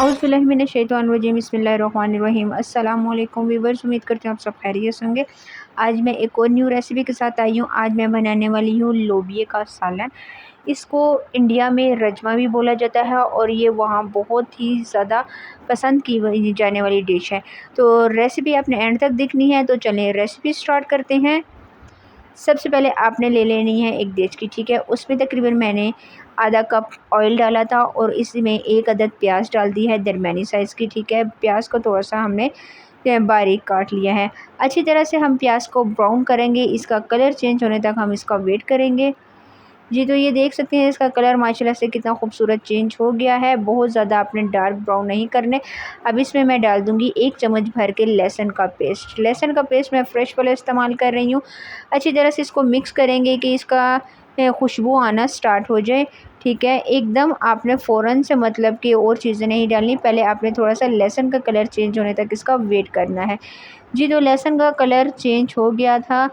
औज़ुबिल्लाहिमिनश्शैतानिर्रजीम बिस्मिल्लाहिर्रहमानिर्रहीम। अस्सलामुअलैकुम व्यूअर्स, उम्मीद करती हूँ आप सब खैरियत से होंगे। आज मैं एक और न्यू रेसिपी के साथ आई हूँ। आज मैं बनाने वाली हूँ लोबिया का सालन। इसको इंडिया में रजमा भी बोला जाता है और ये वहाँ बहुत ही ज़्यादा पसंद की जाने वाली डिश है। तो रेसिपी आपने एंड तक देखनी है, तो चलें रेसिपी स्टार्ट करते हैं। सबसे पहले आपने ले लेनी है एक देचकी, ठीक है। उसमें तकरीबन मैंने आधा कप ऑयल डाला था और इसमें एक अदद प्याज डाल दी है दरमियानी साइज़ की, ठीक है। प्याज को थोड़ा सा हमने बारीक काट लिया है। अच्छी तरह से हम प्याज को ब्राउन करेंगे, इसका कलर चेंज होने तक हम इसका वेट करेंगे। जी, तो ये देख सकते हैं इसका कलर माशाल्लाह से कितना खूबसूरत चेंज हो गया है। बहुत ज़्यादा आपने डार्क ब्राउन नहीं करने। अब इसमें मैं डाल दूँगी 1 चम्मच भर के लहसुन का पेस्ट। लहसुन का पेस्ट मैं फ़्रेश वाला इस्तेमाल कर रही हूँ। अच्छी तरह से इसको मिक्स करेंगे कि इसका खुशबू आना स्टार्ट हो जाए, ठीक है। एकदम आपने फ़ौरन से मतलब कि और चीज़ें नहीं डालनी, पहले आपने थोड़ा-सा लहसुन का कलर चेंज होने तक इसका वेट करना है। जी, तो लहसुन का कलर चेंज हो गया था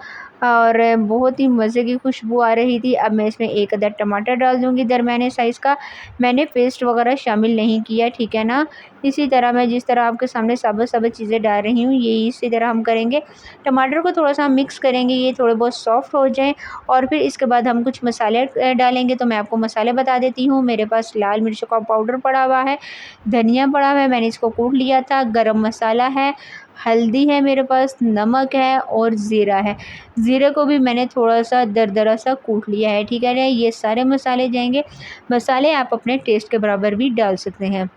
और बहुत ही मज़े की खुशबू आ रही थी। अब मैं इसमें एक अदद टमाटर डाल दूँगी दरमियाने साइज़ का। मैंने पेस्ट वगैरह शामिल नहीं किया, ठीक है ना। इसी तरह मैं जिस तरह आपके सामने साबुत-साबुत चीज़ें डाल रही हूँ, यही इसी तरह हम करेंगे। टमाटर को थोड़ा-सा मिक्स करेंगे, ये थोड़े बहुत सॉफ्ट हो जाएँ और फिर इसके बाद हम कुछ मसाले डालेंगे। तो मैं आपको मसाले बता देती हूँ। मेरे पास लाल मिर्च का पाउडर पड़ा हुआ है, धनिया पड़ा हुआ है, मैंने इसको कूट लिया था, गरम मसाला है, हल्दी है मेरे पास, नमक है और ज़ीरा है। ज़ीरे को भी मैंने थोड़ा-सा दरदरा सा कूट लिया है, ठीक है ना। ये सारे मसाले जाएँगे। मसाले आप अपने टेस्ट के बराबर भी डाल सकते हैं।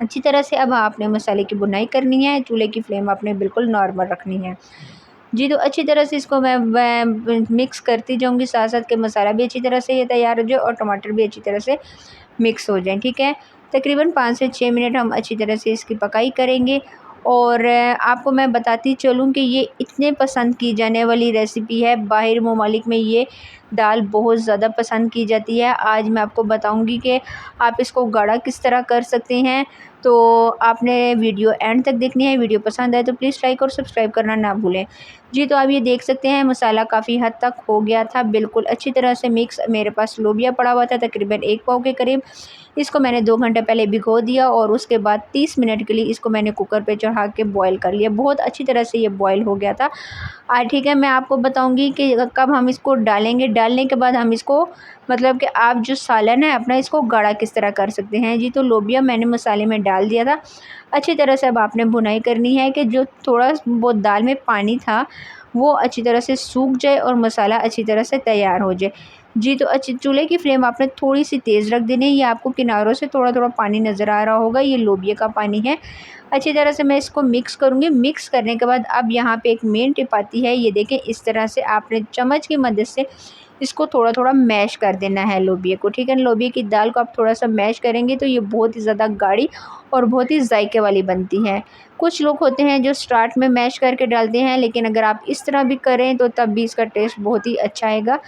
अच्छी तरह से अब आपने मसाले की भुनाई करनी है, चूल्हे की फ्लेम आपने बिल्कुल नॉर्मल रखनी है। जी, तो अच्छी तरह से इसको मैं मिक्स करती जाऊँगी, साथ-साथ के मसाला भी अच्छी तरह से ये तैयार हो जाए और टमाटर भी अच्छी तरह से मिक्स हो जाएँ, ठीक है। तकरीबन 5 से 6 मिनट हम अच्छी तरह से इसकी पकाई करेंगे और आपको मैं बताती चलूँ कि ये इतने पसंद की जाने वाली रेसिपी है, बाहर ममालिक में ये दाल बहुत ज़्यादा पसंद की जाती है। आज मैं आपको बताऊँगी कि आप इसको गाढ़ा किस तरह कर सकते हैं, तो आपने वीडियो एंड तक देखनी है। वीडियो पसंद आए तो प्लीज़ लाइक और सब्सक्राइब करना ना भूलें। जी, तो आप ये देख सकते हैं मसाला काफ़ी हद तक हो गया था, बिल्कुल अच्छी तरह से मिक्स। मेरे पास लोबिया पड़ा हुआ था तकरीबन 1 पाव के करीब। इसको मैंने 2 घंटे पहले भिगो दिया और उसके बाद 30 मिनट के लिए इसको मैंने कुकर पे चढ़ा के बॉयल कर लिया। बहुत अच्छी तरह से ये बॉयल हो गया था। ठीक है, मैं आपको बताऊँगी कि कब हम इसको डालेंगे। डालने के बाद हम इसको मतलब कि आप जो सालन है अपना, इसको गाढ़ा किस तरह कर सकते हैं। जी, तो लोबिया मैंने मसाले में डाल दिया था। अच्छी तरह से अब आपने भुनाई करनी है कि जो थोड़ा बहुत दाल में पानी था, वो अच्छी तरह से सूख जाए और मसाला अच्छी तरह से तैयार हो जाए। जी, तो अच्छी चूल्हे की फ्लेम आपने थोड़ी-सी तेज़ रख देनी है। ये आपको किनारों से थोड़ा-थोड़ा पानी नज़र आ रहा होगा, ये लोबिया का पानी है। अच्छी तरह से मैं इसको मिक्स करूँगी। मिक्स करने के बाद अब यहाँ पे एक मेन टिप आती है, ये देखें इस तरह से आपने चम्मच की मदद से इसको थोड़ा-थोड़ा मैश कर देना है लोबिया को, ठीक है। लोबिया की दाल को आप थोड़ा-सा मैश करेंगे तो ये बहुत ही ज़्यादा गाढ़ी और बहुत ही जायके वाली बनती है। कुछ लोग होते हैं जो स्टार्ट में मैश करके डालते हैं, लेकिन अगर आप इस तरह भी करें तो तब भी इसका टेस्ट बहुत ही अच्छा आएगा।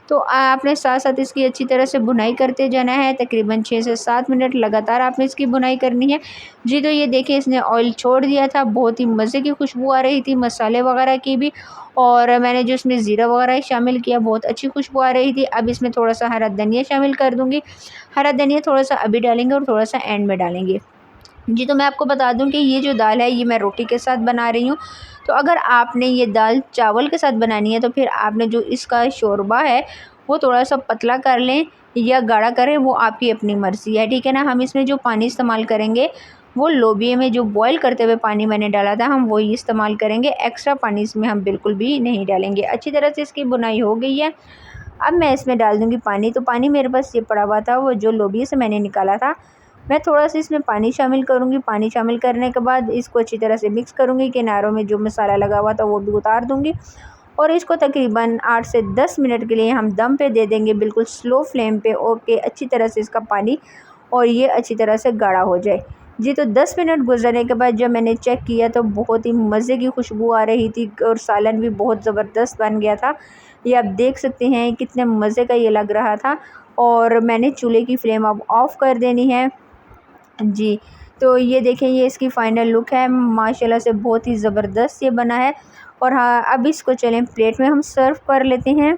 तो आपने साथ-साथ इसकी अच्छी तरह से भुनाई करते जाना है, तकरीबन 6 से 7 मिनट लगातार आपने इसकी भुनाई करनी है। जी, तो ये देखिए इसने ऑयल छोड़ दिया था, बहुत ही मज़े की खुशबू आ रही थी मसाले वगैरह की भी और मैंने जो इसमें ज़ीरा वगैरह शामिल किया, बहुत अच्छी खुशबू आ रही थी। अब इसमें थोड़ा-सा हरा धनिया शामिल कर दूँगी। हरा धनिया थोड़ा-सा अभी डालेंगे और थोड़ा-सा एंड में डालेंगे। जी, तो मैं आपको बता दूं कि ये जो दाल है ये मैं रोटी के साथ बना रही हूँ। तो अगर आपने ये दाल चावल के साथ बनानी है तो फिर आपने जो इसका शोरबा है वो थोड़ा सा पतला कर लें या गाढ़ा करें, वो आपकी अपनी मर्ज़ी है, ठीक है ना। हम इसमें जो पानी इस्तेमाल करेंगे वो लोबिया में जो बॉयल करते हुए पानी मैंने डाला था हम वही इस्तेमाल करेंगे। एक्स्ट्रा पानी इसमें हम बिल्कुल भी नहीं डालेंगे। अच्छी तरह से इसकी बुनाई हो गई है। अब मैं इसमें डाल दूँगी पानी। तो पानी मेरे पास ये पड़ा हुआ था, वो जो लोबिया से मैंने निकाला था। मैं थोड़ा-सा इसमें पानी शामिल करूँगी। पानी शामिल करने के बाद इसको अच्छी तरह से मिक्स करूँगी। किनारों में जो मसाला लगा हुआ था वो भी उतार दूँगी और इसको तकरीबन 8 से 10 मिनट के लिए हम दम पे दे देंगे, बिल्कुल स्लो फ्लेम पे। ओके, अच्छी तरह से इसका पानी और ये अच्छी तरह से गाढ़ा हो जाए। जी, तो 10 मिनट गुज़रने के बाद जब मैंने चेक किया तो बहुत ही मज़े की खुशबू आ रही थी और सालन भी बहुत ज़बरदस्त बन गया था। ये आप देख सकते हैं कितने मज़े का ये लग रहा था और मैंने चूल्हे की फ्लेम अब ऑफ़ कर देनी है। जी, तो ये देखें ये इसकी फ़ाइनल लुक है। माशाल्लाह से बहुत ही ज़बरदस्त ये बना है और हाँ, अब इसको चलें प्लेट में हम सर्व कर लेते हैं।